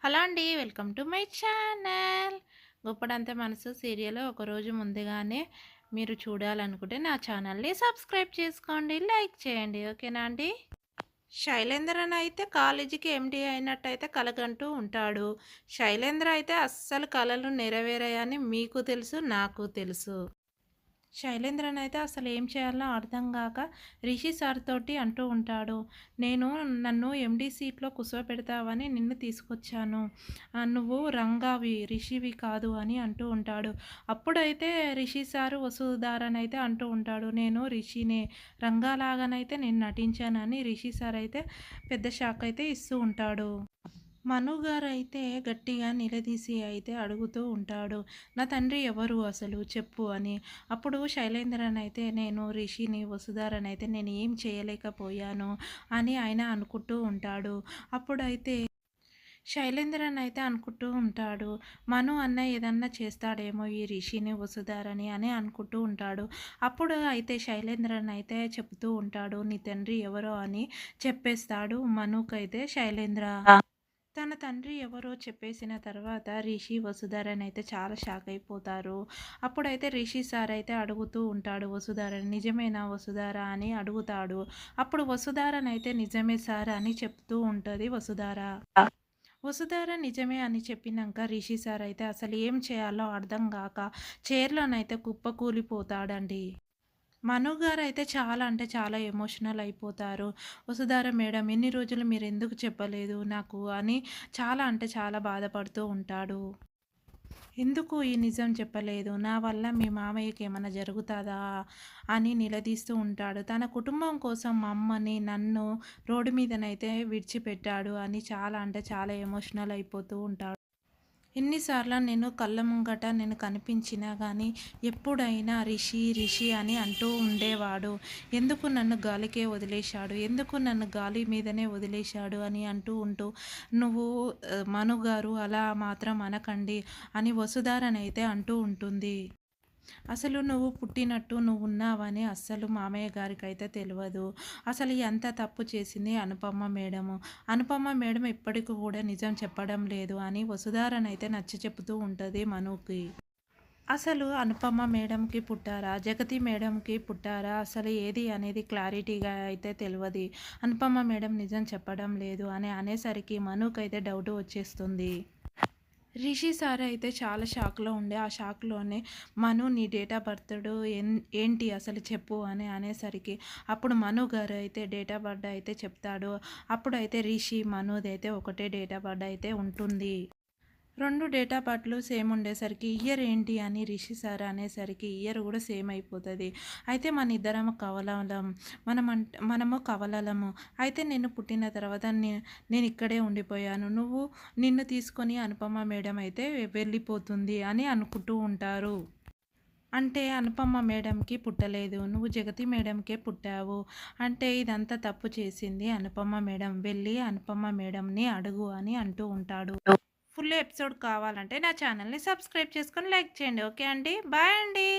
Hello అండి. Welcome to my channel. 'Guppedantha Manasu' serial ఒకరోజు ముందుగానే మీరు చూడాలనుకుంటే నా ఛానల్‌ని సబ్స్క్రైబ్ చేసుకోండి. లైక్ చేయండి. ఓకేనా అండి? శైలేంద్రన్ అయితే కాలేజీకి ఎండీ అయినట్టయితే కలగంటూ ఉంటాడు. శైలేంద్ర అయితే అస్సలు కలలు నెరవేరాయని మీకు తెలుసు, నాకు తెలుసు. శైలేంద్రనైతే అసలేం చేయాలో అర్థం గాక రిషి సార్ తోటి అంటూ ఉంటాడు. నన్ను ఎండీ సీట్‌లో కూర్చోపెడతావని నిన్ను తీసుకొచ్చాను. నువ్వు రంగావి, రిషివి కాదు అని అంటూ ఉంటాడు. అప్పుడైతే రిషి సారు వసుధారనైతే అంటూ ఉంటాడు. నేను రిషినే. రంగాలాగానైతే నేను నటించానని రిషి సార్ అయితే పెద్ద షాక్ అయితే ఇస్తూ ఉంటాడు. మను గారైతే గట్టిగా నిలదీసి అయితే అడుగుతూ ఉంటాడు. నా తండ్రి ఎవరు అసలు చెప్పు అని. అప్పుడు శైలేంద్రన్ అయితే నేను రిషిని, వసుధారనైతే నేను ఏం చేయలేకపోయాను అని ఆయన అనుకుంటూ ఉంటాడు. అప్పుడైతే శైలేంద్రన్ అయితే అనుకుంటూ ఉంటాడు. మను అన్న ఏదన్నా చేస్తాడేమో ఈ రిషిని, వసుధారని అని అనుకుంటూ ఉంటాడు. అప్పుడు అయితే శైలేంద్రన్ అయితే చెప్తూ ఉంటాడు. నీ తండ్రి ఎవరో అని చెప్పేస్తాడు మనుకైతే శైలేంద్ర. తన తండ్రి ఎవరో చెప్పేసిన తర్వాత రిషి, వసుధారనైతే చాలా షాక్ అయిపోతారు. అప్పుడైతే రిషి సార్ అయితే అడుగుతూ ఉంటాడు వసుధారని. నిజమేనా వసుధార అని అడుగుతాడు. అప్పుడు వసుధారనైతే నిజమే సార్ అని చెప్తూ ఉంటది వసుధార. వసుధార నిజమే అని చెప్పినంక రిషి సార్ అయితే అసలు ఏం చేయాలో అర్థం గాక చైర్‌లోనైతే కుప్పకూలిపోతాడండి. మను గారైతే చాలా అంటే చాలా ఎమోషనల్ అయిపోతారు. "వసుధార మేడం ఇన్ని రోజులు మీరెందుకు చెప్పలేదు నాకు" అని చాలా అంటే చాలా బాధపడుతూ ఉంటాడు. "ఎందుకు ఈ నిజం చెప్పలేదు? నా వల్ల మీ మామయ్యకి ఏమన్నా జరుగుతదా?" అని నిలదీస్తూ ఉంటాడు. తన కుటుంబం కోసం మా అమ్మని, నన్ను రోడ్డు మీదనైతే విడిచిపెట్టాడు అని చాలా అంటే చాలా ఎమోషనల్ అయిపోతూ ఉంటాడు. ఎన్నిసార్లు నేను కళ్ళ ముంగట నేను కనిపించినా గానీ, ఎప్పుడైనా రిషి, రిషి అని అంటూ ఉండేవాడు. ఎందుకు నన్ను గాలికే వదిలేశాడు? ఎందుకు నన్ను గాలి మీదనే వదిలేశాడు? అని అంటూ ఉంటూ, నువ్వు మనుగారు అలా మాత్రం అనకండి అని వసుధారనైతే అంటూ ఉంటుంది. అసలు నువ్వు పుట్టినట్టు నువ్వున్నావని అస్సలు మామయ్య గారికైతే తెలవదు. అసలు ఎంత తప్పు చేసింది అనుపమ మేడము. అనుపమ మేడం ఇప్పటికి కూడా నిజం చెప్పడం లేదు అని వసుధారనైతే నచ్చచెప్పుతూ ఉంటది మనుకి. అసలు అనుపమ మేడంకి పుట్టారా? జగతి మేడంకి పుట్టారా? అసలు ఏది అనేది క్లారిటీగా అయితే తెలవది. అనుపమ మేడం నిజం చెప్పడం లేదు అని అనేసరికి మనుకైతే డౌట్ వచ్చేస్తుంది. రిషి సార్ అయితే చాలా షాక్‌లో ఉండే, ఆ షాక్‌లోనే "మను నీ డేట్ ఆఫ్ బర్త్‌డు ఏంటి అసలు చెప్పు" అని అనేసరికి అప్పుడు మను గారు అయితే డేట్ ఆఫ్ బర్త్ అయితే చెప్తాడు. అప్పుడైతే రిషి, మనుదైతే ఒకటే డేట్ ఆఫ్ బర్త్ అయితే ఉంటుంది. 2 డేట్ ఆఫ్ బర్త్‌లు సేమ్ ఉండేసరికి ఇయర్ ఏంటి అని రిషి సార్ అనేసరికి ఇయర్ కూడా సేమ్ అయిపోతది. అయితే మన ఇద్దరం కవలలం. మనము కవలలము. అయితే నేను పుట్టిన తర్వాత నేను ఇక్కడే ఉండిపోయాను. నిన్ను తీసుకొని అనుపమ మేడం అయితే వెళ్ళిపోతుంది అని అనుకుంటూ ఉంటారు. అంటే అనుపమ మేడంకి పుట్టలేదు. నువ్వు జగతి మేడంకే పుట్టావు. అంటే ఇదంతా తప్పు చేసింది అనుపమ మేడం. వెళ్ళి అనుపమ మేడంని అడుగు అని అంటూ ఉంటాడు. ఫుల్ ఎపిసోడ్ కావాలంటే నా ఛానల్‌ని సబ్స్క్రైబ్ చేసుకొని లైక్ చేయండి. ఓకే అండి. బాయ్ అండి.